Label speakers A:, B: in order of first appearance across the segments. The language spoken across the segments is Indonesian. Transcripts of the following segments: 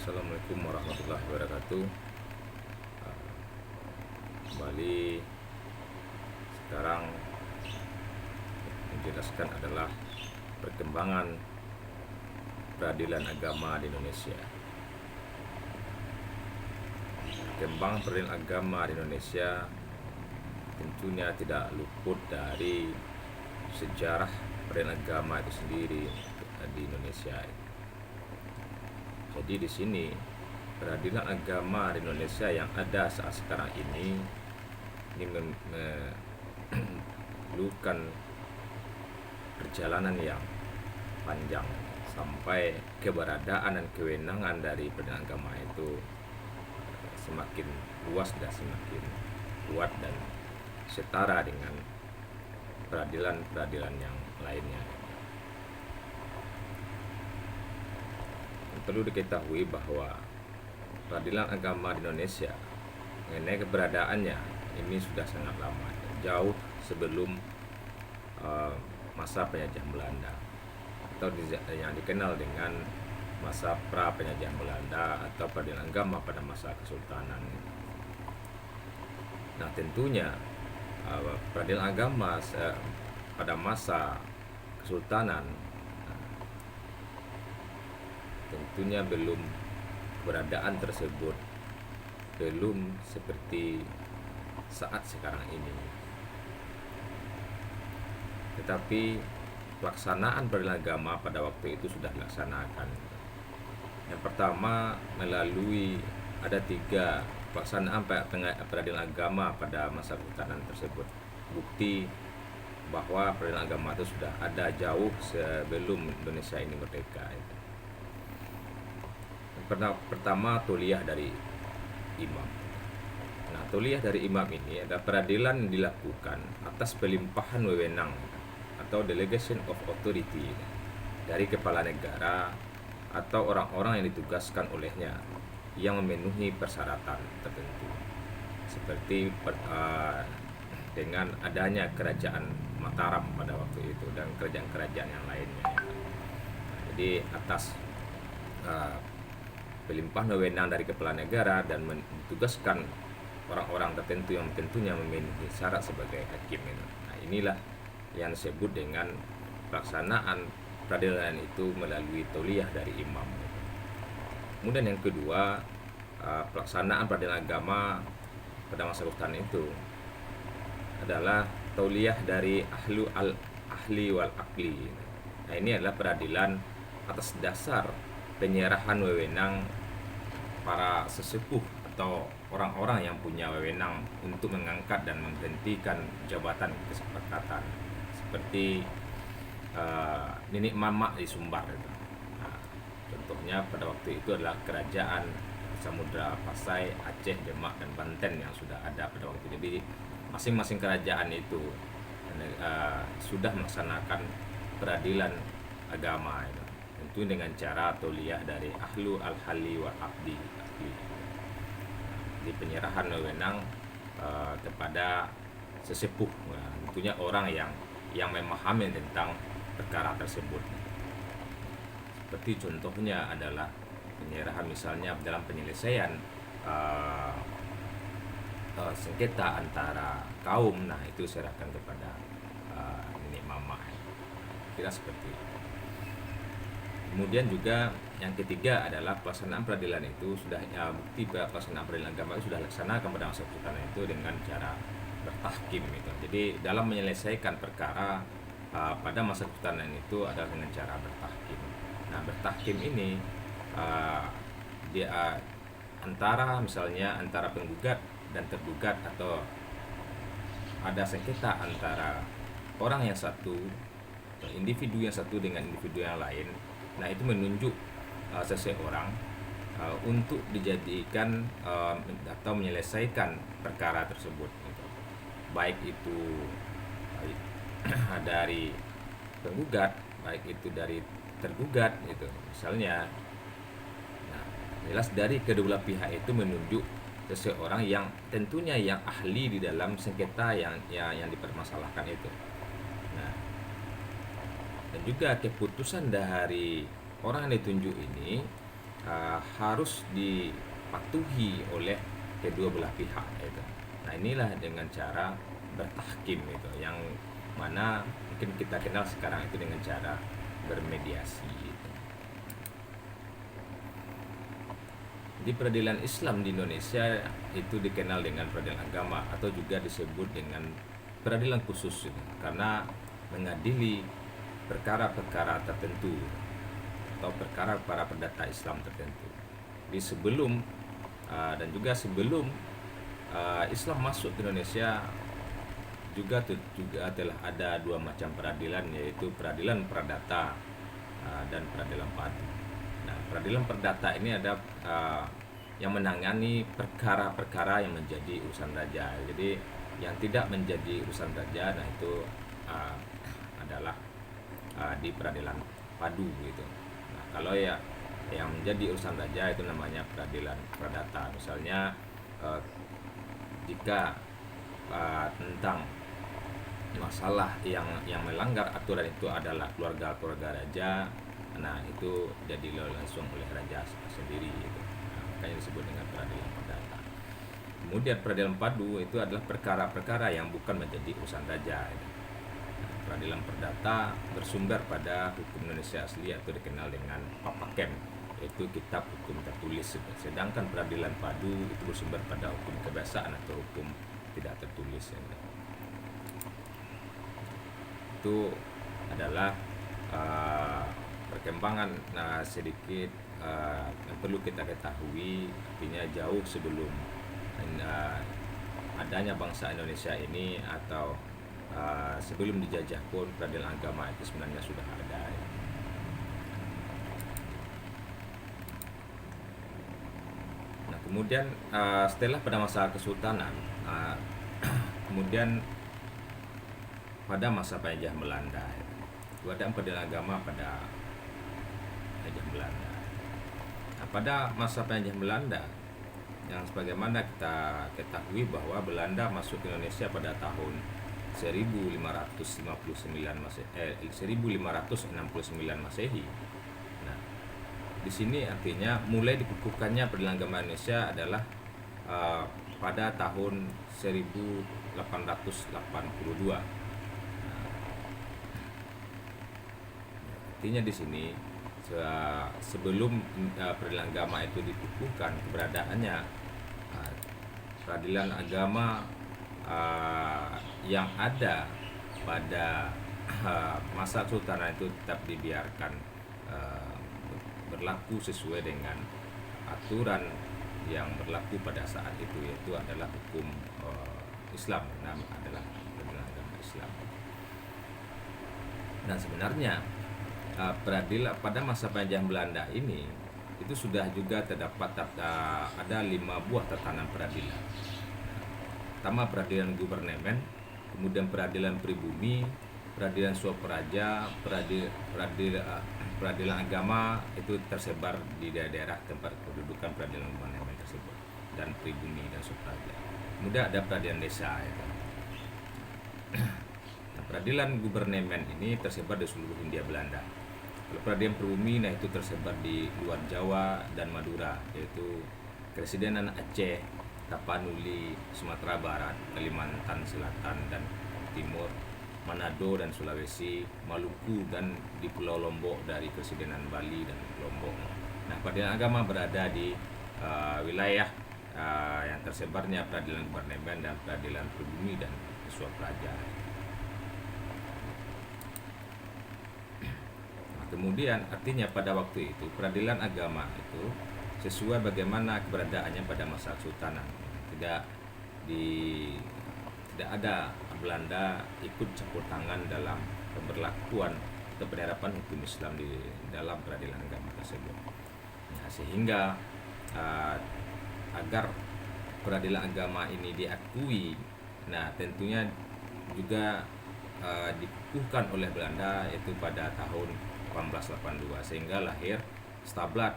A: Assalamualaikum warahmatullahi wabarakatuh. Kembali sekarang menjelaskan adalah perkembangan peradilan agama di Indonesia. Perkembangan peradilan agama di Indonesia tentunya tidak luput dari sejarah peradilan agama itu sendiri di Indonesia. Jadi di sini peradilan agama di Indonesia yang ada saat sekarang ini memerlukan perjalanan yang panjang sampai keberadaan dan kewenangan dari peradilan agama itu semakin luas dan semakin kuat dan setara dengan peradilan-peradilan yang lainnya. Perlu diketahui bahwa peradilan agama di Indonesia mengenai keberadaannya ini sudah sangat lama, jauh sebelum masa penjajahan Belanda atau yang dikenal dengan masa pra penjajahan Belanda atau peradilan agama pada masa kesultanan. Nah, tentunya peradilan agama pada masa kesultanan tentunya keberadaan tersebut belum seperti saat sekarang ini. Tetapi pelaksanaan peradilan agama pada waktu itu sudah dilaksanakan. Yang pertama, melalui ada 3 pelaksanaan peradilan agama pada masa kesultanan tersebut. Bukti bahwa peradilan agama itu sudah ada jauh sebelum Indonesia ini merdeka. Pertama, tauliah dari imam. Nah, tauliah dari imam ini adalah peradilan yang dilakukan atas pelimpahan wewenang atau delegation of authority dari kepala negara atau orang-orang yang ditugaskan olehnya yang memenuhi persyaratan tertentu, seperti dengan adanya kerajaan Mataram pada waktu itu dan kerajaan-kerajaan yang lainnya. Jadi atas pelimpahan wewenang dari kepala negara dan ditugaskan orang-orang tertentu yang tentunya memenuhi syarat sebagai hakim. Nah, inilah yang disebut dengan pelaksanaan peradilan itu melalui tauliah dari imam. Kemudian yang kedua, pelaksanaan peradilan agama pada masa kesultanan itu adalah tauliah dari ahli wal akli. Nah, ini adalah peradilan atas dasar penyerahan wewenang para sesepuh atau orang-orang yang punya wewenang untuk mengangkat dan menghentikan jabatan kesepakatan, seperti Nenek Mamak di Sumbar. Nah, contohnya pada waktu itu adalah kerajaan Samudra Pasai, Aceh, Demak, dan Banten yang sudah ada pada waktu itu. Jadi masing-masing kerajaan itu sudah melaksanakan peradilan agama itu, tentu dengan cara tauliah dari ahlu al-hali wal abdi, di penyerahan wewenang kepada sesepuh, tentunya orang yang memahami tentang perkara tersebut. Seperti contohnya adalah penyerahan misalnya dalam penyelesaian sengketa antara kaum, nah itu serahkan kepada nenek mama. Kira seperti itu. Kemudian juga yang ketiga adalah pelaksanaan peradilan itu sudah bukti pelaksanaan peradilan agama itu sudah dilaksanakan pada masa kesultanan itu dengan cara bertahkim itu. Jadi dalam menyelesaikan perkara pada masa kesultanan itu adalah dengan cara bertahkim. Nah, bertahkim ini dia misalnya antara penggugat dan tergugat, atau ada sengketa antara orang yang satu, individu yang satu dengan individu yang lain. Nah, itu menunjuk seseorang untuk dijadikan atau menyelesaikan perkara tersebut gitu. Baik itu dari penggugat, baik itu dari tergugat gitu. Misalnya, nah, jelas dari kedua belah pihak itu menunjuk seseorang yang tentunya yang ahli di dalam sengketa yang dipermasalahkan itu. Nah, dan juga keputusan dari orang yang ditunjuk ini harus dipatuhi oleh kedua belah pihak gitu. Nah inilah dengan cara bertahkim itu, yang mana mungkin kita kenal sekarang itu dengan cara bermediasi gitu. Di peradilan Islam di Indonesia itu dikenal dengan peradilan agama atau juga disebut dengan peradilan khusus gitu, karena mengadili perkara-perkara tertentu atau perkara para perdata Islam tertentu. Di sebelum dan juga sebelum Islam masuk ke Indonesia juga telah ada dua macam peradilan, yaitu peradilan perdata dan peradilan padu. Nah, peradilan perdata ini ada yang menangani perkara-perkara yang menjadi urusan raja. Jadi yang tidak menjadi urusan raja, nah itu adalah di peradilan padu gitu. Nah, kalau ya yang menjadi urusan raja itu namanya peradilan perdata. Misalnya jika tentang masalah yang melanggar aturan itu adalah keluarga raja, nah itu jadi langsung oleh raja sendiri gitu. Nah, makanya disebut dengan peradilan perdata. Kemudian peradilan padu itu adalah perkara-perkara yang bukan menjadi urusan raja gitu. Nah, peradilan perdata bersumber pada hukum Indonesia asli atau dikenal dengan Papakem, yaitu kitab hukum tertulis. Sedangkan peradilan padu itu bersumber pada hukum kebiasaan atau hukum tidak tertulis gitu. Itu adalah perkembangan sedikit yang perlu kita ketahui, artinya jauh sebelum adanya bangsa Indonesia ini atau sebelum dijajah pun peradilan agama itu sebenarnya sudah ada ya. Nah kemudian setelah pada masa Kesultanan kemudian pada masa penjajahan Belanda itu ada peradilan agama pada penjajahan Belanda. Nah, pada masa penjajahan Belanda yang sebagaimana kita ketahui bahwa Belanda masuk ke Indonesia pada tahun 1569 Masehi. Nah, di sini artinya mulai dikukuhkannya peradilan agama Indonesia adalah pada tahun 1882. Artinya di sini sebelum peradilan agama itu dikukuhkan keberadaannya, peradilan agama yang ada pada masa Kesultanan itu tetap dibiarkan berlaku sesuai dengan aturan yang berlaku pada saat itu, yaitu adalah hukum Islam, adalah peradilan agama Islam. Dan sebenarnya peradilan pada masa penjajahan Belanda ini itu sudah juga terdapat ada 5 buah tatanan peradilan. Pertama peradilan gubernemen, kemudian peradilan pribumi, peradilan swaperaja, peradilan agama itu tersebar di daerah tempat kedudukan peradilan gubernemen tersebut, dan pribumi dan swaperaja. Kemudian ada peradilan desa itu. Nah, peradilan gubernemen ini tersebar di seluruh Hindia Belanda. Kalau peradilan pribumi, nah itu tersebar di luar Jawa dan Madura, yaitu Kepresidenan Aceh, Tapanuli, Sumatera Barat, Kalimantan Selatan dan Timur, Manado dan Sulawesi, Maluku, dan di Pulau Lombok dari Kepresidenan Bali dan Lombok. Nah, peradilan agama berada di wilayah yang tersebarnya peradilan gubernemen dan peradilan pribumi dan swaperaja. Kemudian artinya pada waktu itu peradilan agama itu sesuai bagaimana keberadaannya pada masa Kesultanan. Tidak ada Belanda ikut campur tangan dalam pemberlakuan atau penerapan hukum Islam di dalam peradilan agama tersebut. Nah, sehingga agar peradilan agama ini diakui, nah tentunya juga dikukuhkan oleh Belanda yaitu pada tahun 1882, sehingga lahir Stablat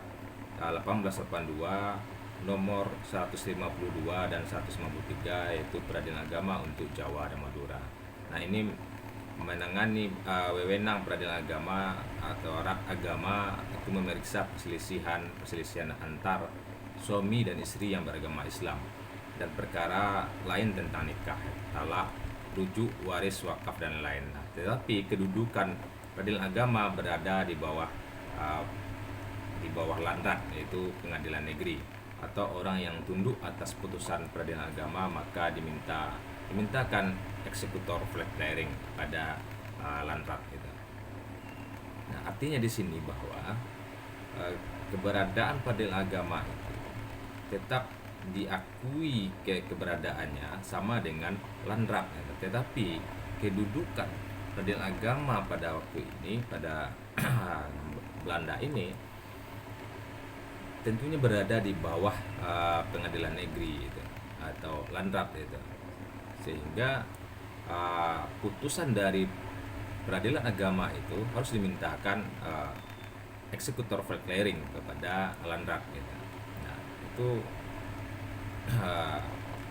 A: 1882 nomor 152 dan 153, yaitu peradilan agama untuk Jawa dan Madura. Nah ini menangani wewenang peradilan agama atau agama itu memeriksa perselisihan antar suami dan istri yang beragama Islam, dan perkara lain tentang nikah, talak, rujuk, waris, wakaf dan lain. Nah, tetapi kedudukan peradilan agama berada di bawah Landrat, yaitu pengadilan negeri, atau orang yang tunduk atas putusan peradilan agama maka dimintakan eksekutor flag clearing pada Landrat gitu. Nah, artinya di sini bahwa keberadaan peradilan agama itu tetap diakui keberadaannya sama dengan Landrat gitu. Tetapi kedudukan peradilan agama pada waktu ini, pada Belanda ini, tentunya berada di bawah pengadilan negeri itu, atau Landrat itu, sehingga putusan dari peradilan agama itu harus dimintakan eksekutor flag clearing kepada Landrat gitu. Nah, itu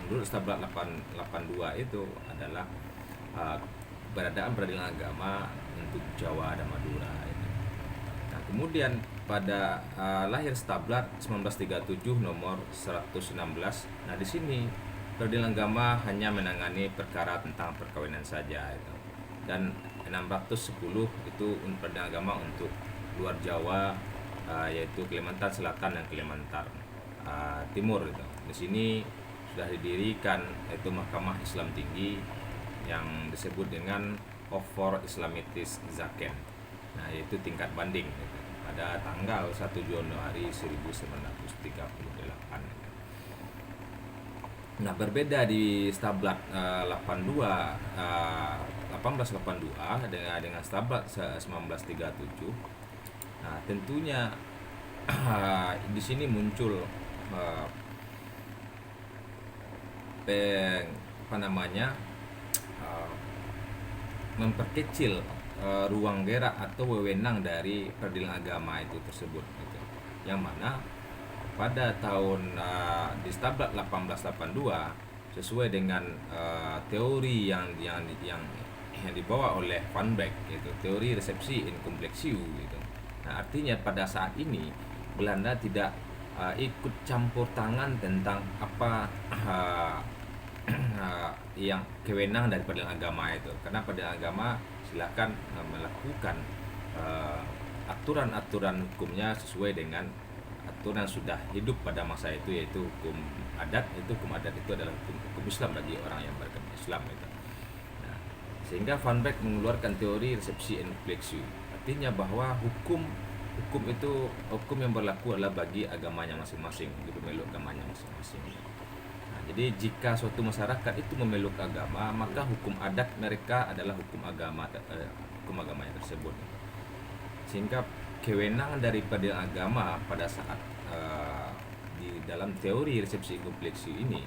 A: menurut Stablat 882 itu adalah keberadaan peradilan agama untuk Jawa dan Madura itu. Nah, kemudian pada lahir Stablat 1937 nomor 116. Nah, di sini peradilan agama hanya menangani perkara tentang perkawinan saja itu. Dan 610 itu peradilan agama untuk luar Jawa, yaitu Kalimantan Selatan dan Kalimantan Timur itu. Di sini sudah didirikan yaitu Mahkamah Islam Tinggi yang disebut dengan Ofor Islamitis Zaken. Nah, yaitu tingkat banding gitu, pada tanggal 1 Januari 1938. Nah, berbeda di Stablat 1882 dengan Stablat 1937. Nah, tentunya di sini muncul memperkecil ruang gerak atau wewenang dari peradilan agama itu tersebut gitu. Yang mana pada tahun di Stablat 1882 sesuai dengan teori yang dibawa oleh Van Beck, yaitu teori resepsi in complexio gitu. Nah, artinya pada saat ini Belanda tidak ikut campur tangan tentang apa yang kewenangan dari peradilan agama itu, karena peradilan agama silakan melakukan aturan-aturan hukumnya sesuai dengan aturan sudah hidup pada masa itu, yaitu hukum adat. Hukum adat itu adalah hukum Islam bagi orang yang beragama Islam itu. Nah, sehingga Van Beck mengeluarkan teori resepsi in complexio, artinya bahwa hukum itu hukum yang berlaku adalah bagi agamanya masing-masing, di pemeluk agamanya masing-masing. Nah, jadi jika suatu masyarakat itu memeluk agama, maka hukum adat mereka adalah hukum agamanya tersebut. Sehingga kewenangan dari peradilan agama pada saat di dalam teori resepsi complexio ini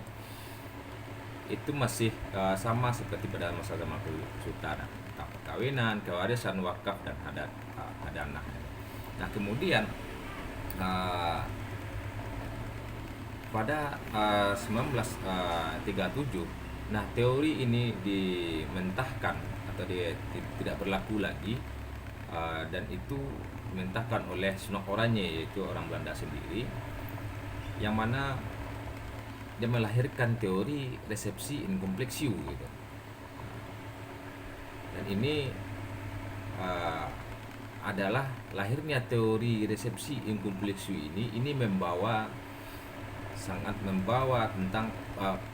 A: itu masih sama seperti pada masa zaman Sultan, perkawinan, kewarisan, wakaf dan hadanah. Nah, kemudian pada 1937, nah teori ini dimentahkan atau tidak berlaku lagi, dan itu dimentahkan oleh Snok Oranje, yaitu orang Belanda sendiri, yang mana dia melahirkan teori resepsi in complexio gitu. Dan ini adalah lahirnya teori resepsi in complexio ini sangat membawa tentang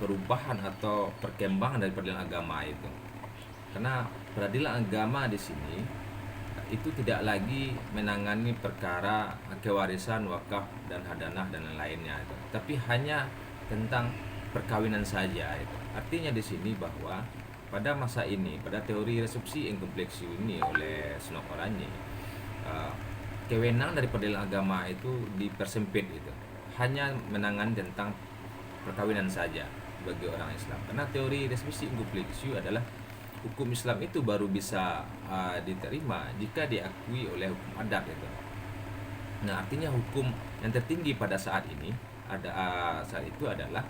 A: perubahan atau perkembangan dari peradilan agama itu. Karena peradilan agama di sini itu tidak lagi menangani perkara kewarisan, wakaf dan hadanah dan lain-lainnya itu, tapi hanya tentang perkawinan saja itu. Artinya di sini bahwa pada masa ini, pada teori resepsi in complexio ini oleh Snok Oranje, kewenangan dari peradilan agama itu dipersempit itu, hanya menangani tentang perkawinan saja bagi orang Islam. Karena teori resepsi in complexio adalah hukum Islam itu baru bisa diterima jika diakui oleh hukum adat itu. Nah, artinya hukum yang tertinggi pada saat ini saat itu adalah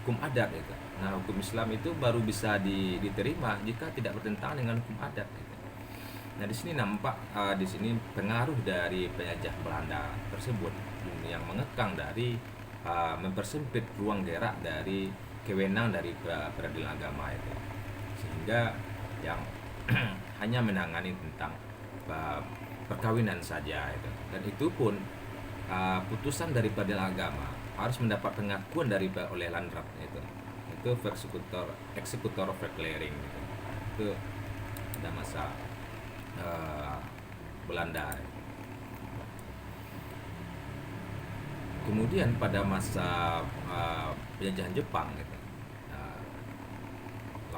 A: hukum adat itu. Nah, hukum Islam itu baru bisa diterima jika tidak bertentangan dengan hukum adat gitu. Nah, di sini nampak di sini pengaruh dari penjajah Belanda tersebut yang mengekang dari mempersempit ruang gerak dari kewenangan dari peradilan agama itu, sehingga yang hanya menangani tentang perkawinan saja itu. Dan itu pun putusan dari peradilan agama harus mendapat pengakuan oleh Landrat itu eksekutor of clearing gitu. Itu pada masa Belanda. Kemudian pada masa penjajahan Jepang gitu,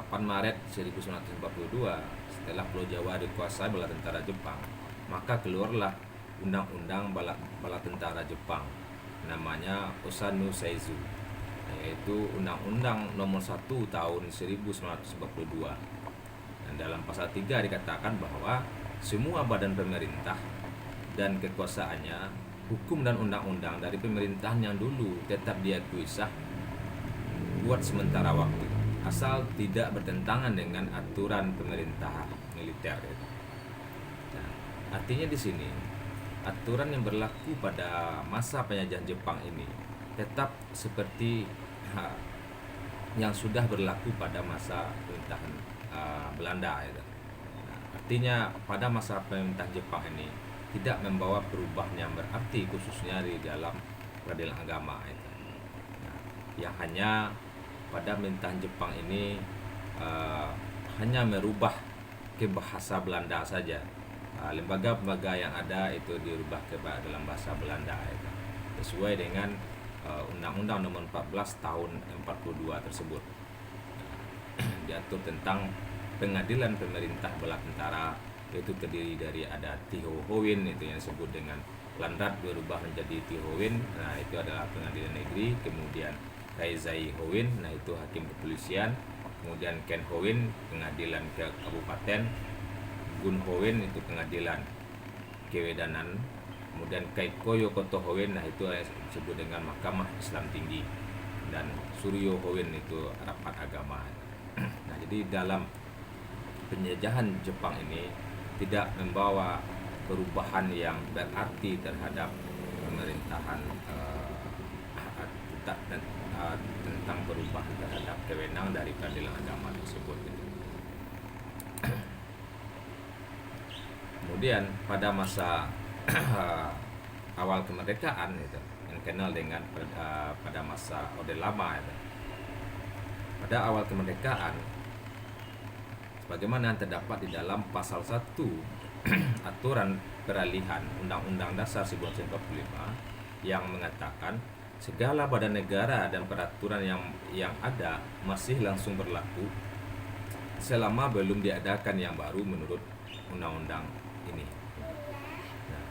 A: 8 Maret 1942 setelah Pulau Jawa dikuasai bala tentara Jepang, maka keluarlah undang-undang bala tentara Jepang namanya Osamu Seizu, yaitu Undang-Undang Nomor 1 Tahun 1942. Dan dalam pasal 3 dikatakan bahwa semua badan pemerintah dan kekuasaannya, hukum dan undang-undang dari pemerintahan yang dulu tetap diakui sah buat sementara waktu, asal tidak bertentangan dengan aturan pemerintah militer. Nah, artinya di sini aturan yang berlaku pada masa penjajahan Jepang ini tetap seperti yang sudah berlaku pada masa pemerintahan Belanda. Nah, artinya pada masa pemerintahan Jepang ini tidak membawa perubahan yang berarti, khususnya di dalam peradilan agama. Nah, yang hanya pada pemerintahan Jepang ini hanya merubah ke bahasa Belanda saja. Lembaga-lembaga yang ada itu dirubah ke dalam bahasa Belanda itu, sesuai dengan Undang-Undang Nomor 14 Tahun 42 tersebut. Diatur tentang pengadilan pemerintah bala tentara, yaitu terdiri dari ada Tihohoin itu yang disebut dengan Landrat berubah menjadi Tihohoin. Nah, itu adalah pengadilan negeri. Kemudian Kaizai Hoin, nah itu hakim kepolisian. Kemudian Ken Hoin, pengadilan ke kabupaten. Gun Hoin itu pengadilan kewedanan. Kemudian Kaikoyo Koto Hoin, nah itu disebut dengan Mahkamah Islam Tinggi. Dan Suryo Hoin itu rapat agama. Nah, jadi dalam penjajahan Jepang ini tidak membawa perubahan yang berarti terhadap pemerintahan tentang perubahan terhadap kewenangan dari peradilan agama tersebut. Kemudian pada masa awal kemerdekaan itu yang kenal dengan pada masa Orde Lama itu. Pada awal kemerdekaan, sebagaimana yang terdapat di dalam pasal 1 aturan peralihan Undang-Undang Dasar 1945 yang mengatakan segala badan negara dan peraturan yang ada masih langsung berlaku selama belum diadakan yang baru menurut undang-undang ini. Nah,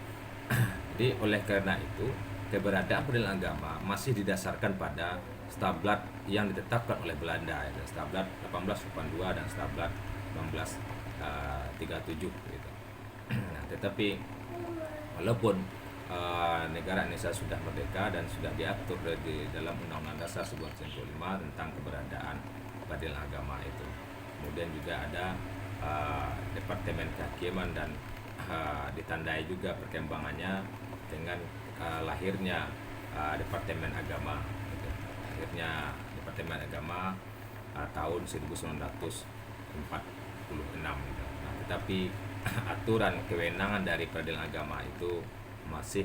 A: jadi oleh karena itu keberadaan peradilan agama masih didasarkan pada Stablat yang ditetapkan oleh Belanda, Stablat 1882 dan Stablat 1937 gitu. Nah, tetapi walaupun negara Indonesia sudah merdeka dan sudah diatur di dalam Undang-Undang Dasar 1945 tentang keberadaan peradilan agama itu. Kemudian juga ada Departemen Kehakiman dan ditandai juga perkembangannya dengan lahirnya Departemen Agama gitu. Akhirnya Departemen Agama tahun 1946 gitu. Nah, tetapi aturan kewenangan dari peradilan agama itu masih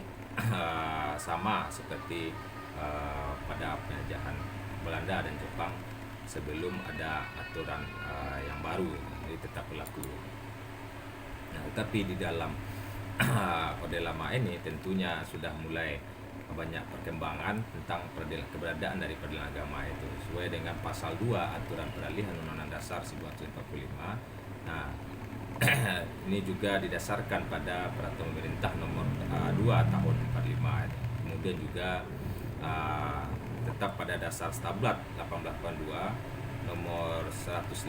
A: sama seperti pada penjajahan Belanda dan Jepang sebelum ada aturan yang baru, jadi tetap berlaku. Nah, tetapi di dalam Orde Lama ini tentunya sudah mulai banyak perkembangan tentang keberadaan dari peradilan agama itu sesuai dengan pasal 2 aturan peralihan Undang-Undang Dasar 1945. Nah, ini juga didasarkan pada peraturan pemerintah nomor 2 tahun 45. Kemudian juga tetap pada dasar Stablat 1882 nomor 152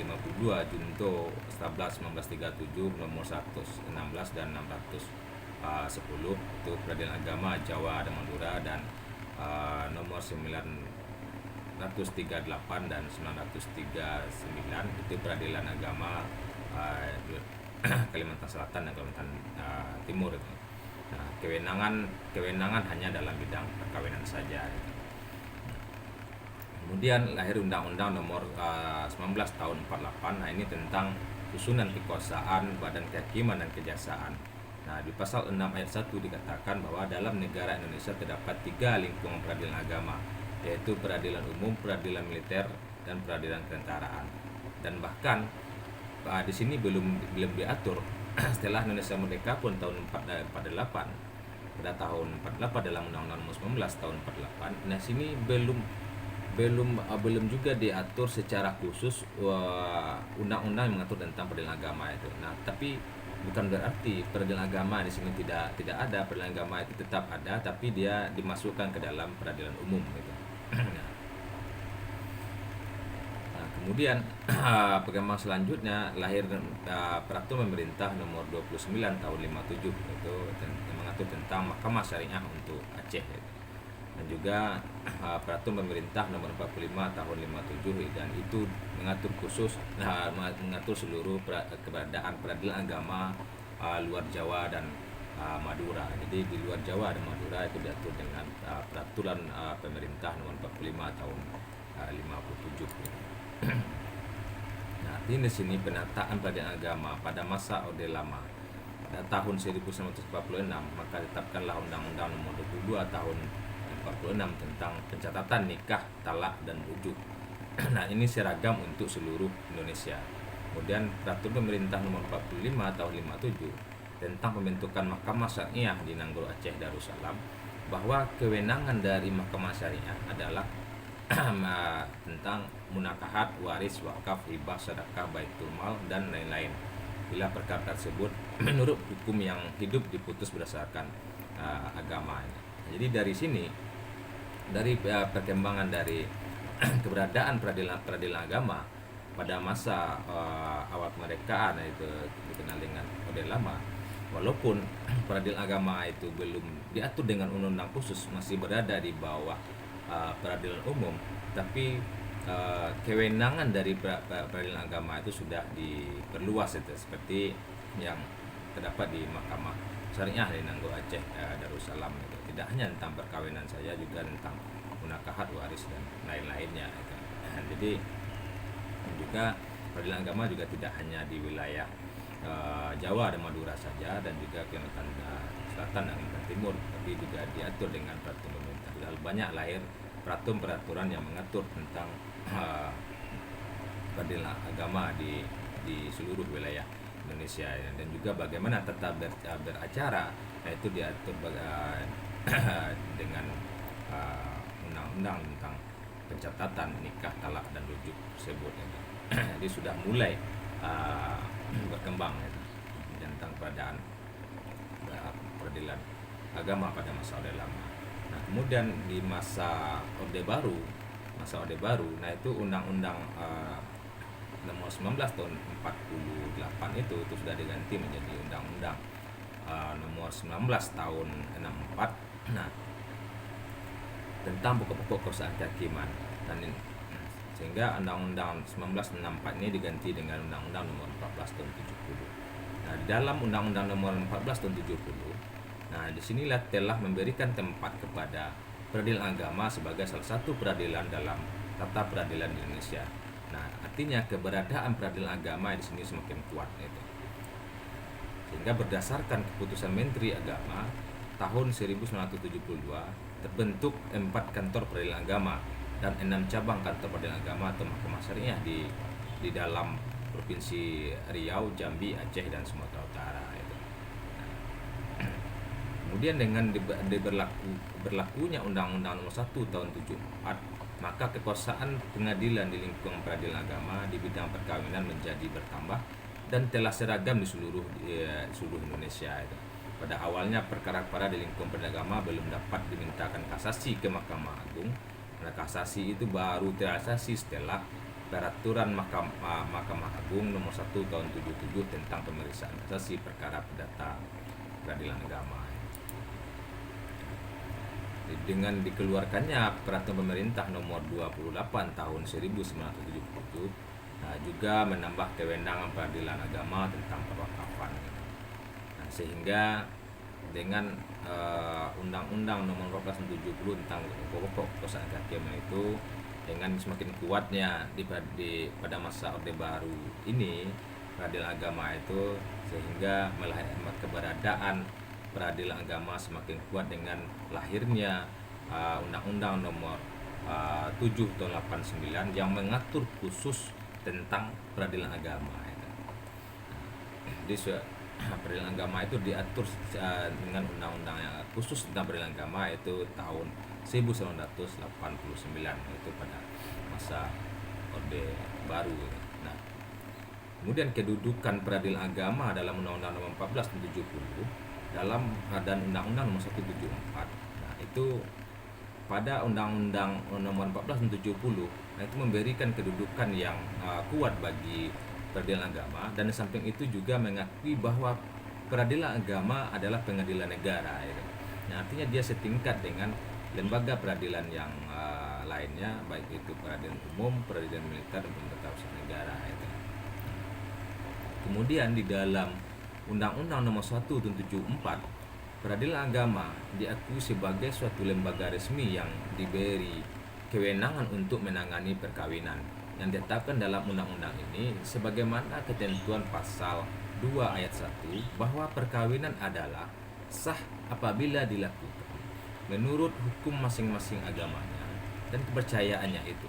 A: Junto Stablat 1937 nomor 116 dan 610 itu peradilan agama Jawa dan Madura, dan nomor 9 dan 1939 itu peradilan agama Kalimantan Selatan dan Kalimantan Timur itu. Nah, kewenangan hanya dalam bidang perkawinan saja gitu. Kemudian lahir Undang-Undang Nomor 19 Tahun 48. Nah, ini tentang susunan kekuasaan Badan Kehakiman dan Kejaksaan. Nah, di pasal 6 ayat 1 dikatakan bahwa dalam negara Indonesia terdapat 3 lingkungan peradilan agama, yaitu peradilan umum, peradilan militer, dan peradilan ketentaraan. Dan bahkan di sini belum diatur setelah Indonesia merdeka pun tahun 48, pada tahun 48 dalam Undang-Undang Nomor 19 tahun 48. Nah, sini belum juga diatur secara khusus undang-undang yang mengatur tentang peradilan agama itu. Nah, tapi bukan berarti peradilan agama di sini tidak ada. Peradilan agama itu tetap ada, tapi dia dimasukkan ke dalam peradilan umum gitu. Nah, kemudian perkembangan selanjutnya lahir Peraturan Pemerintah Nomor 29 tahun 57 itu yang mengatur tentang Mahkamah Syariah untuk Aceh gitu. Dan juga Peraturan Pemerintah Nomor 45 tahun 57, dan itu mengatur khusus mengatur seluruh keberadaan peradilan agama luar Jawa dan Madura. Jadi di luar Jawa dan Madura itu diatur dengan Peraturan Pemerintah Nomor 45 tahun 57. Nah, ini di sini penataan peradilan agama pada masa Orde Lama pada tahun 1946, maka tetapkanlah Undang-Undang Nomor 22 tahun 46 tentang pencatatan nikah, talak, dan rujuk. Nah, ini seragam untuk seluruh Indonesia. Kemudian Peraturan Pemerintah Nomor 45 tahun 57 tentang pembentukan Mahkamah Syariah di Nanggro Aceh Darussalam, bahwa kewenangan dari Mahkamah Syariah adalah tentang munakahat, waris, wakaf, hibah, sedekah, baitul mal, dan lain-lain. Bila perkara tersebut menurut hukum yang hidup diputus berdasarkan agama. Jadi dari sini, dari perkembangan dari keberadaan peradilan agama pada masa awal kemerdekaan, itu dikenal dengan Orde Lama, walaupun peradilan agama itu belum diatur dengan undang-undang khusus, masih berada di bawah peradilan umum, tapi kewenangan dari peradilan agama itu sudah diperluas itu, seperti yang terdapat di Mahkamah Syariah di Nanggro Aceh Darussalam itu. Tidak hanya tentang perkawinan saja, juga tentang munakahat, waris, dan lain-lainnya gitu. Jadi juga peradilan agama juga tidak hanya di wilayah Jawa dan Madura saja, dan juga Kalimantan Selatan dan Kalimantan Timur, tapi juga diatur dengan peraturan pemerintah. Lalu banyak lahir peraturan yang mengatur tentang peradilan agama di seluruh wilayah Indonesia, dan juga bagaimana tata beracara, yaitu diatur dengan undang-undang tentang pencatatan nikah, talak, dan rujuk tersebut. Jadi sudah mulai berkembang tentang keberadaan peradilan agama pada masa Orde Lama. Nah, kemudian di masa Orde Baru, nah itu Undang-Undang Nomor 19 tahun 48 itu sudah diganti menjadi Undang-Undang Nomor 19 tahun 64. Nah, tentang pokok-pokok kekuasaan kehakiman, dan sehingga Undang-Undang 1964 ini diganti dengan Undang-Undang Nomor 14 tahun 70. Nah, di dalam Undang-Undang Nomor 14 tahun 70, nah disinilah telah memberikan tempat kepada peradilan agama sebagai salah satu peradilan dalam tata peradilan di Indonesia. Nah, artinya keberadaan peradilan agama di sini semakin kuat itu. Sehingga berdasarkan keputusan Menteri Agama tahun 1972, terbentuk 4 kantor peradilan agama dan 6 cabang kantor peradilan agama atau Mahkamah Syariah di dalam Provinsi Riau, Jambi, Aceh, dan Sumatera Utara itu. Nah, kemudian dengan berlakunya Undang-Undang Nomor 1 tahun 74, maka kekuasaan pengadilan di lingkungan peradilan agama di bidang perkawinan menjadi bertambah dan telah seragam di seluruh Indonesia itu. Pada awalnya perkara-perkara di lingkungan peradilan agama belum dapat dimintakan kasasi ke Mahkamah Agung. Nah, kasasi itu baru terasasi setelah Peraturan Mahkamah Agung Nomor 1 tahun 77 tentang pemeriksaan kasasi perkara perdata peradilan agama. dengan dikeluarkannya peraturan pemerintah nomor 28 tahun 1977, juga menambah kewenangan peradilan agama tentang perwakafan. Nah, sehingga dengan Undang-Undang nomor 14 tahun 70 tentang pokok kekuasaan kehakiman itu, dengan semakin kuatnya pada masa Orde Baru ini peradilan agama itu, sehingga keberadaan peradilan agama semakin kuat dengan lahirnya Undang-Undang nomor 7 tahun 89 yang mengatur khusus tentang peradilan agama. Jadi peradilan agama itu diatur dengan undang-undang yang khusus tentang peradilan agama itu tahun 1989, itu pada masa Orde Baru. Nah, kemudian kedudukan peradilan agama dalam Undang-Undang nomor 14 tahun 70 dan Undang-Undang nomor 174. Nah, itu pada Undang-Undang nomor 14 tahun 70, nah itu memberikan kedudukan yang kuat bagi peradilan agama, dan di samping itu juga mengakui bahwa peradilan agama adalah pengadilan negara, ya. Nah, artinya dia setingkat dengan lembaga peradilan yang lainnya, baik itu peradilan umum, peradilan militer, dan pemerintah usaha negara, ya. Kemudian di dalam Undang-Undang nomor 1 tahun 74, peradilan agama diakui sebagai suatu lembaga resmi yang diberi kewenangan untuk menangani perkawinan, yang ditetapkan dalam undang-undang ini sebagaimana ketentuan pasal 2 ayat 1 bahwa perkawinan adalah sah apabila dilakukan menurut hukum masing-masing agamanya dan kepercayaannya itu.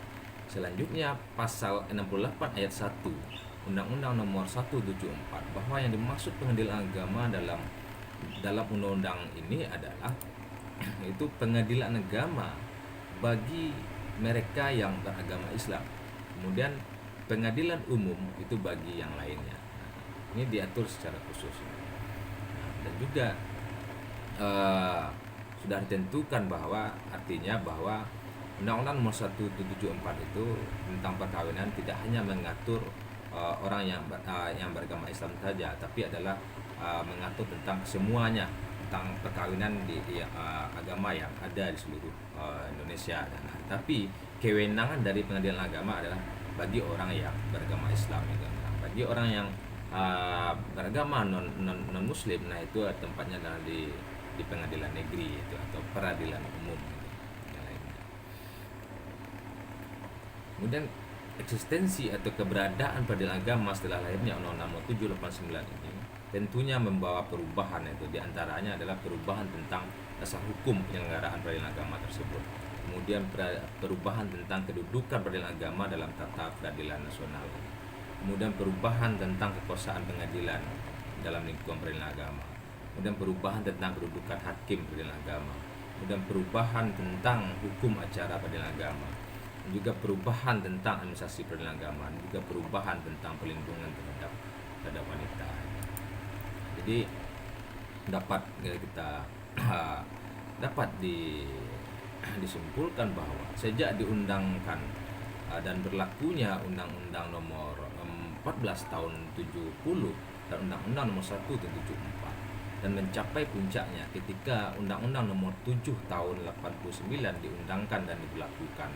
A: Selanjutnya pasal 68 ayat 1 Undang-Undang nomor 174 bahwa yang dimaksud pengadilan agama dalam undang-undang ini adalah itu pengadilan agama bagi mereka yang beragama Islam. Kemudian pengadilan umum itu bagi yang lainnya. Ini diatur secara khusus. Dan juga sudah ditentukan bahwa artinya bahwa Undang-Undang nomor 174 itu tentang perkawinan tidak hanya mengatur orang yang beragama Islam saja, tapi adalah mengatur tentang semuanya, tentang perkawinan di agama yang ada di seluruh Indonesia. Tapi kewenangan dari pengadilan agama adalah bagi orang yang beragama Islam, gitu. Nah, bagi orang yang beragama non Muslim, nah itu tempatnya adalah di pengadilan negeri itu atau peradilan umum, gitu. Kemudian eksistensi atau keberadaan peradilan agama setelah lahirnya Undang-Undang nomor 789 ini tentunya membawa perubahan, itu diantaranya adalah perubahan tentang dasar hukum penyelenggaraan peradilan agama tersebut. Kemudian perubahan tentang kedudukan peradilan agama dalam tata peradilan nasional. Kemudian perubahan tentang kekuasaan pengadilan dalam lingkungan peradilan agama. Kemudian perubahan tentang kedudukan hakim peradilan agama. Kemudian perubahan tentang hukum acara peradilan agama. Dan juga perubahan tentang administrasi peradilan agama. Dan juga perubahan tentang perlindungan terhadap wanita. Jadi dapat disimpulkan bahwa sejak diundangkan dan berlakunya Undang-Undang nomor 14 tahun 70 dan Undang-Undang nomor 1 tahun 74 dan mencapai puncaknya ketika Undang-Undang nomor 7 tahun 89 diundangkan dan diberlakukan.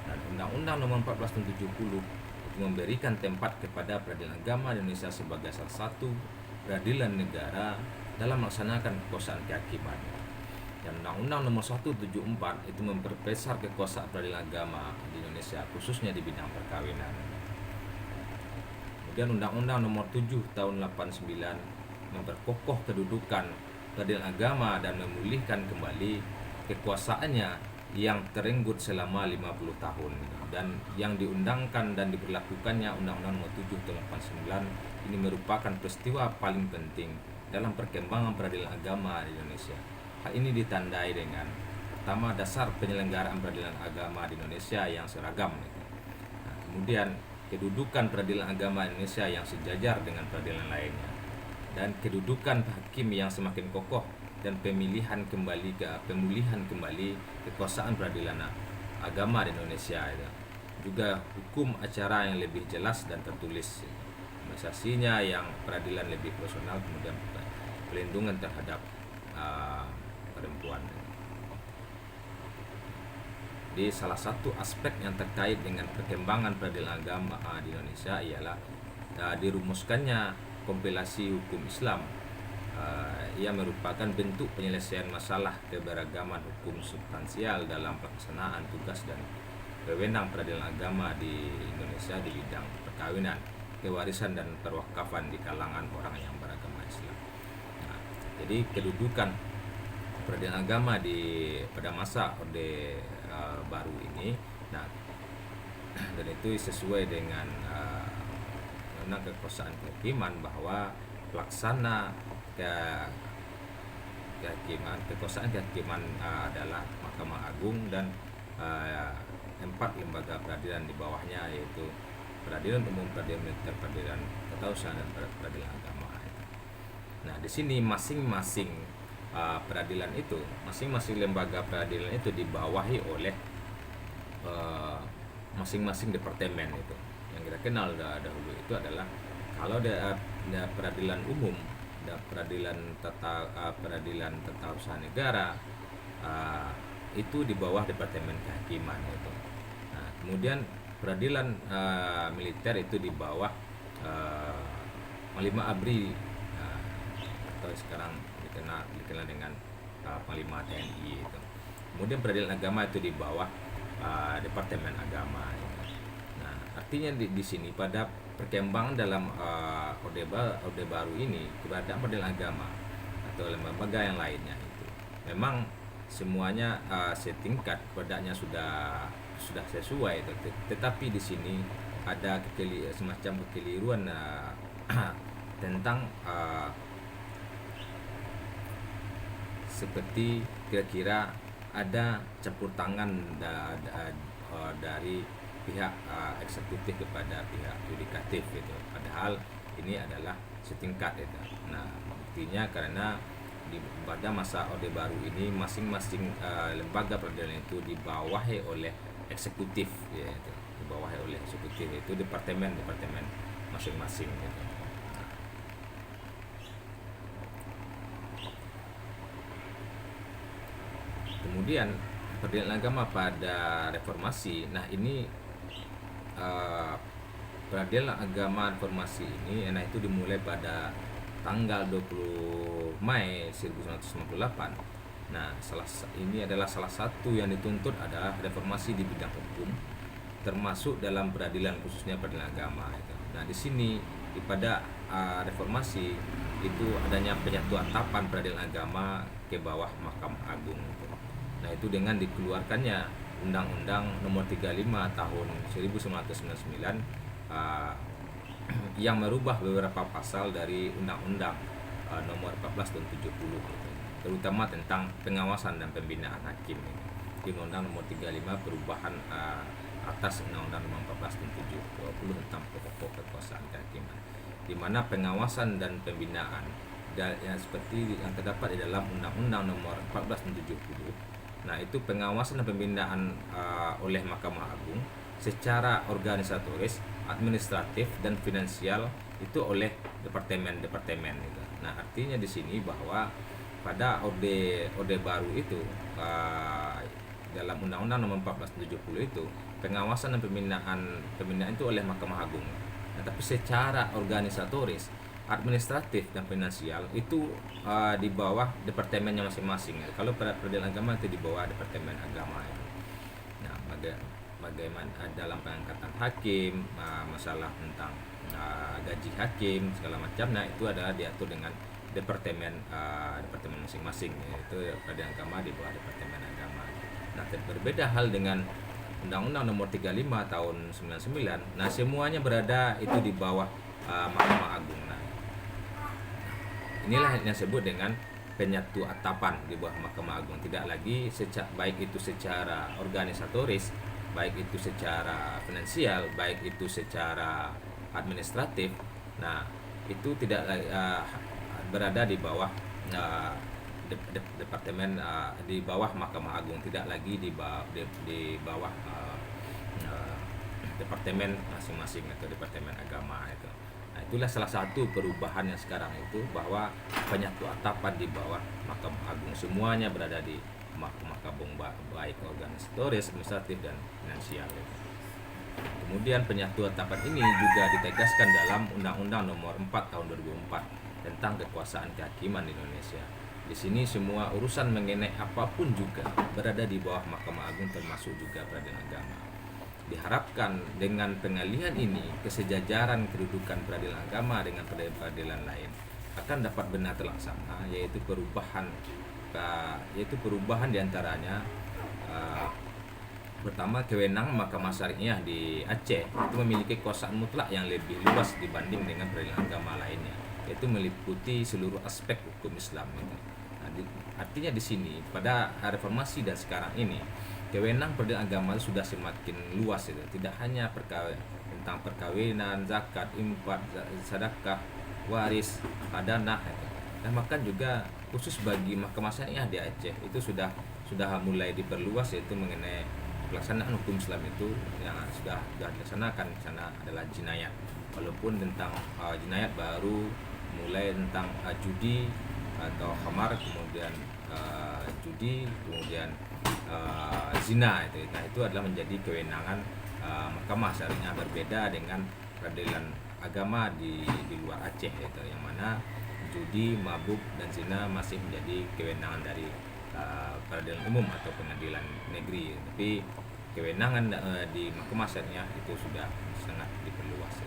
A: Dan Undang-Undang nomor 14 tahun 70 memberikan tempat kepada peradilan agama di Indonesia sebagai salah satu peradilan negara dalam melaksanakan kekuasaan kehakiman. Dan Undang-Undang nomor 174 itu memperbesar kekuasaan peradilan agama di Indonesia, khususnya di bidang perkawinan. Kemudian Undang-Undang nomor 7 tahun 89 memperkokoh kedudukan peradilan agama dan memulihkan kembali kekuasaannya yang terenggut selama 50 tahun. Dan yang diundangkan dan diberlakukannya Undang-Undang nomor 7 tahun 89 ini merupakan peristiwa paling penting dalam perkembangan peradilan agama di Indonesia. Hal ini ditandai dengan pertama, dasar penyelenggaraan peradilan agama di Indonesia yang seragam. Nah, kemudian kedudukan peradilan agama Indonesia yang sejajar dengan peradilan lainnya, dan kedudukan hakim yang semakin kokoh, dan pemulihan kembali kekuasaan peradilan agama di Indonesia. Juga hukum acara yang lebih jelas dan tertulis, administrasinya yang peradilan lebih profesional, kemudian pelindungan terhadap perempuan. Jadi salah satu aspek yang terkait dengan perkembangan peradilan agama di Indonesia ialah dirumuskannya kompilasi hukum Islam. Ia merupakan bentuk penyelesaian masalah keberagaman hukum substansial dalam pelaksanaan tugas dan wewenang peradilan agama di Indonesia di bidang perkawinan, kewarisan dan perwakafan di kalangan orang yang beragama Islam. Nah, jadi kedudukan peradilan agama pada masa Orde Baru ini, nah, dan itu sesuai dengan undang kekuasaan kehakiman bahwa pelaksana kekuasaan kehakiman adalah Mahkamah Agung dan 4 lembaga peradilan di bawahnya, yaitu Peradilan Umum, Peradilan Militer, Peradilan Tata dan Peradilan Agama. Nah, di sini masing-masing peradilan itu, masing-masing lembaga peradilan itu dibawahi oleh masing-masing departemen itu. Yang kita kenal dahulu itu adalah kalau ada peradilan umum, ada peradilan tata usaha negara, itu di bawah departemen kehakiman itu. Nah, kemudian peradilan militer itu di bawah Panglima ABRI, atau sekarang dikenal dengan Panglima TNI itu. Kemudian peradilan agama itu di bawah Departemen Agama. Nah, artinya di sini pada perkembangan dalam Orde Baru ini, keberadaan peradilan agama atau lembaga yang lainnya itu memang semuanya setingkat, pedanya sudah sesuai itu. Tetapi di sini ada semacam kekeliruan tentang seperti kira-kira ada campur tangan dari pihak eksekutif kepada pihak yudikatif gitu. Padahal ini adalah setingkat itu. Nah, buktinya karena pada masa Orde Baru ini masing-masing lembaga peradilan itu dibawahi oleh eksekutif, yaitu dibawahi oleh eksekutif, itu departemen masing-masing gitu. Kemudian peradilan agama pada reformasi. Nah, ini peradilan agama reformasi ini itu dimulai pada tanggal 20 Mei 1998. Nah, ini adalah salah satu yang dituntut adalah reformasi di bidang hukum, termasuk dalam peradilan, khususnya peradilan agama itu. Nah, di sini pada reformasi itu adanya penyatuan tahapan peradilan agama ke bawah Mahkamah Agung itu. Nah, itu dengan dikeluarkannya Undang-Undang Nomor 35 Tahun 1999 yang merubah beberapa pasal dari Undang-Undang Nomor 14 Tahun 70 gitu, terutama tentang pengawasan dan pembinaan hakim ini. Di Undang-Undang Nomor 35 perubahan atas Undang-Undang Nomor 14 Tahun 70 tentang pokok kekuasaan kehakiman, di mana pengawasan dan pembinaan yang seperti yang terdapat di dalam Undang-Undang Nomor 14 Tahun 70. Nah, itu pengawasan dan pembinaan oleh Mahkamah Agung secara organisatoris, administratif dan finansial itu oleh departemen-departemen gitu. Nah, artinya di sini bahwa pada Orde Baru itu dalam Undang-Undang Nomor 14 Tahun 70 itu pengawasan dan pembinaan itu oleh Mahkamah Agung. Nah, tapi secara organisatoris, administratif dan finansial itu di bawah departemennya masing-masing. Kalau peradilan agama itu di bawah departemen agama itu. Nah, bagaimana dalam pengangkatan hakim, masalah tentang gaji hakim segala macam, nah itu adalah diatur dengan departemen masing-masing, yaitu peradilan agama di bawah departemen agama. Nah, berbeda hal dengan Undang-Undang Nomor 35 Tahun 99. Nah, semuanya berada itu di bawah Mahkamah Agung. Nah, inilah yang disebut dengan penyatu atapan di bawah Mahkamah Agung. Tidak lagi baik itu secara organisatoris, baik itu secara finansial, baik itu secara administratif. Nah, itu tidak berada di bawah departemen di bawah Mahkamah Agung, tidak lagi di bawah departemen masing-masing atau departemen agama itu. Nah, itulah salah satu perubahan yang sekarang itu, bahwa penyatu atapan di bawah Mahkamah Agung, semuanya berada di mahkamah agung baik organisatoris, administratif dan finansial. Kemudian penyatuan tahapan ini juga ditegaskan dalam Undang-Undang Nomor 4 Tahun 2004 tentang kekuasaan kehakiman di Indonesia. Di sini semua urusan mengenai apapun juga berada di bawah Mahkamah Agung, termasuk juga peradilan agama. Diharapkan dengan pengalihan ini kesejajaran kedudukan peradilan agama dengan peradilan lain akan dapat benar terlaksana, yaitu perubahan diantaranya pertama, kewenangan Mahkamah Syariah di Aceh itu memiliki kekuasaan mutlak yang lebih luas dibanding dengan peradilan agama lainnya, yaitu meliputi seluruh aspek hukum Islam. Artinya di sini pada reformasi dan sekarang ini kewenangan peradilan agama sudah semakin luas, tidak hanya tentang perkawinan, zakat, infak, sedekah, waris, hadanah, dan bahkan juga khusus bagi Mahkamah Syariah di Aceh itu sudah mulai diperluas, yaitu mengenai pelaksanaan hukum Islam itu yang sudah dilaksanakan di sana adalah jinayat. Walaupun tentang jinayat baru mulai tentang judi atau khamar, kemudian judi, kemudian zina itu. Nah, itu adalah menjadi kewenangan Mahkamah Syariah, berbeda dengan peradilan agama di luar Aceh itu, yang mana judi, mabuk dan zina masih menjadi kewenangan dari peradilan umum atau pengadilan negeri, tapi kewenangan di Mahkamah Syariah itu sudah sangat diperluas.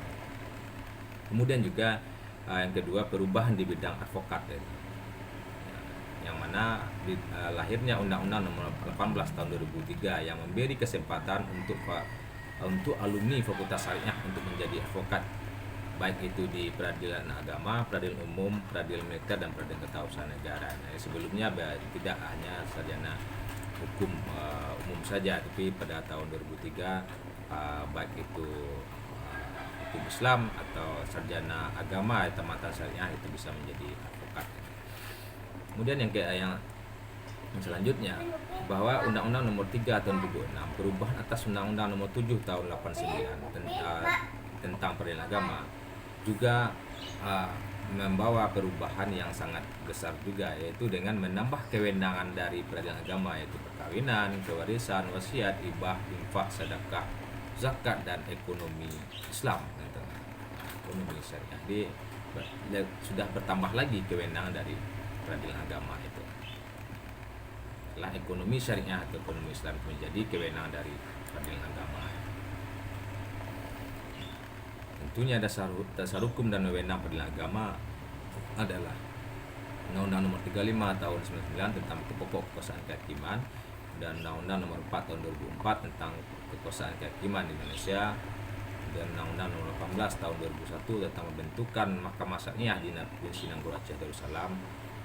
A: Kemudian juga yang kedua, perubahan di bidang advokat, yang mana lahirnya Undang-Undang Nomor 18 Tahun 2003 yang memberi kesempatan untuk alumni Fakultas Syariah untuk menjadi advokat, baik itu di peradilan agama, peradilan umum, peradilan militer dan peradilan ketatahusan negara. Nah, sebelumnya tidak hanya sarjana hukum umum saja, tapi pada tahun 2003 baik itu hukum Islam atau sarjana agama tamatan syariah itu bisa menjadi advokat. Kemudian yang selanjutnya, bahwa Undang-Undang Nomor 3 Tahun 2006 perubahan atas Undang-Undang Nomor 7 Tahun 89 tentang peradilan agama juga membawa perubahan yang sangat besar juga, yaitu dengan menambah kewenangan dari peradilan agama, yaitu perkawinan, kewarisan, wasiat, hibah, infak, sedekah, zakat dan ekonomi Islam. Ekonomi syariah. Jadi sudah bertambah lagi kewenangan dari peradilan agama itu. Setelah ekonomi syariah atau ekonomi Islam menjadi kewenangan dari peradilan agama. Tentunya dasar hukum dan wewenang peradilan agama adalah Undang-Undang Nomor 35 Tahun 99 tentang pokok kekuasaan kehakiman dan Undang-Undang Nomor 4 Tahun 2004 tentang kekuasaan kehakiman di Indonesia, dan Undang-Undang Nomor 18 Tahun 2001 tentang pembentukan Mahkamah Syariah di Provinsi Nanggro Aceh Darussalam,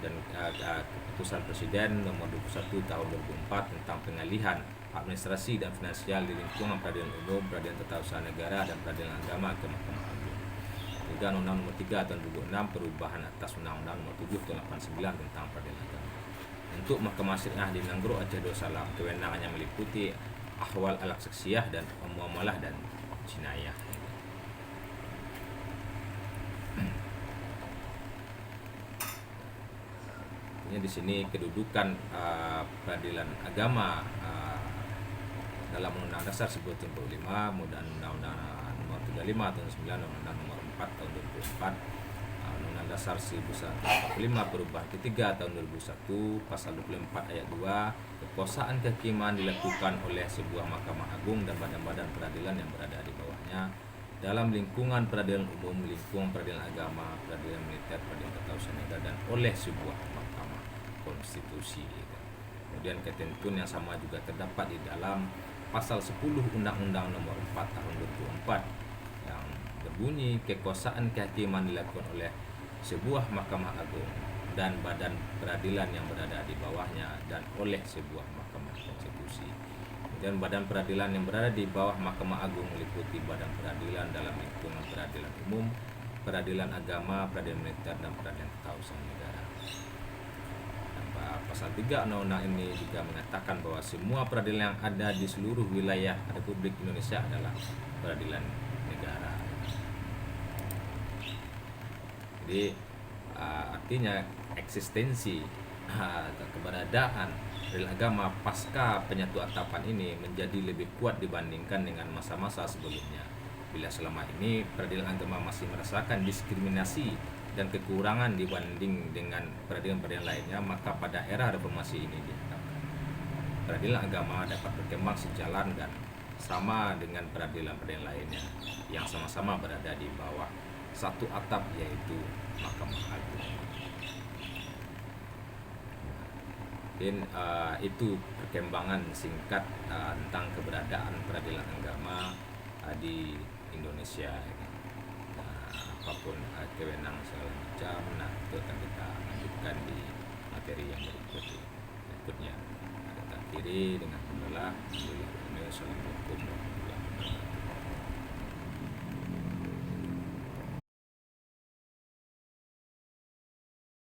A: dan keputusan Presiden Nomor 21 Tahun 2004 tentang pengalihan administrasi dan finansial di lingkungan peradilan umum, peradilan ketatahusan negara dan peradilan agama ke Mahkamah Agung. Juga Undang-Undang Nomor 3 Tahun 2006 perubahan atas Undang-Undang Nomor 7 Tahun 89 tentang peradilan agama. Untuk Mahkamah Syariah di Nanggro Aceh Darussalam, kewenangannya meliputi ahwal al-saksiyah dan muamalah dan jinayah. Ini di sini kedudukan peradilan agama dalam Undang-Undang Dasar 1945, kemudian Undang-Undang Nomor 35 Tahun 9, Undang-Undang Nomor 4 Tahun 2004, Undang-Undang Dasar 1945 perubahan ketiga Tahun 2001, Pasal 24 Ayat 2, kekuasaan kehakiman dilakukan oleh sebuah Mahkamah Agung dan badan-badan peradilan yang berada di bawahnya dalam lingkungan peradilan umum, lingkungan peradilan agama, peradilan militer, peradilan ketatahusan negara, dan oleh sebuah mahkamah konstitusi. Kemudian ketentuan yang sama juga terdapat di dalam Pasal 10 Undang-Undang Nomor 4 Tahun 2004 yang berbunyi kekuasaan kehakiman dilakukan oleh sebuah Mahkamah Agung dan badan peradilan yang berada di bawahnya dan oleh sebuah Mahkamah Konstitusi. Dan badan peradilan yang berada di bawah Mahkamah Agung meliputi badan peradilan dalam lingkungan peradilan umum, peradilan agama, peradilan militer, dan peradilan ketatahusan negara. Pasal 3 undang-undang ini juga mengatakan bahwa semua peradilan yang ada di seluruh wilayah Republik Indonesia adalah peradilan negara. Jadi artinya eksistensi atau keberadaan peradilan agama pasca penyatuatapan ini menjadi lebih kuat dibandingkan dengan masa-masa sebelumnya. Bila selama ini peradilan agama masih merasakan diskriminasi dan kekurangan dibanding dengan peradilan-peradilan lainnya, maka pada era reformasi ini diharapkan peradilan agama dapat berkembang sejalan dan sama dengan peradilan-peradilan lainnya yang sama-sama berada di bawah satu atap, yaitu Mahkamah Agung. Mungkin itu perkembangan singkat tentang keberadaan peradilan agama di Indonesia. Apapun kewenangan segala macam, itu akan kita lanjutkan di materi yang berikutnya. Ada tak kiri dengan hamdalah. Assalamualaikum warahmatullahi wabarakatuh.